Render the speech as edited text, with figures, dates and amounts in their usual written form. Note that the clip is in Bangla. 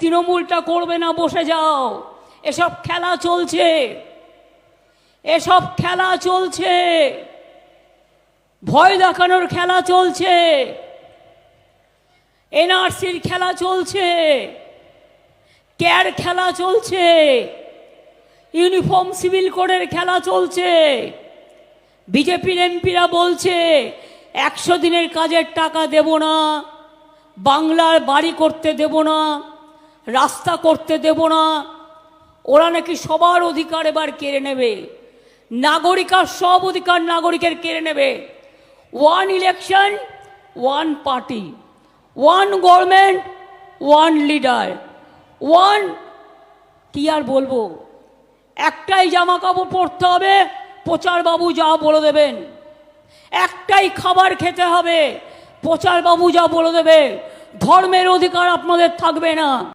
তৃণমূলটা করবে না, বসে যাও। এসব খেলা চলছে, এসব খেলা চলছে, ভয় দেখানোর খেলা চলছে, এনআরসির খেলা চলছে, ক্যার খেলা চলছে, ইউনিফর্ম সিভিল কোডের খেলা চলছে। বিজেপির এমপিরা বলছে 100 দিনের কাজের টাকা দেব না, বাংলার বাড়ি করতে দেব না, রাস্তা করতে দেব না। ওরা নাকি সবার অধিকার এবার কেড়ে নেবে, নাগরিকার সব অধিকার নাগরিকের কেড়ে নেবে। 1 ইলেকশন 1 পার্টি, 1 গভর্নমেন্ট 1 লিডার, 1 কি আর বলবো, একটাই জামা কাপড় পরতে হবে, প্রচারবাবু যা বলে দেবেন। একটাই খাবার খেতে হবে, প্রচারবাবু যা বলে দেবে। ধর্মের অধিকার আপনাদের থাকবে না।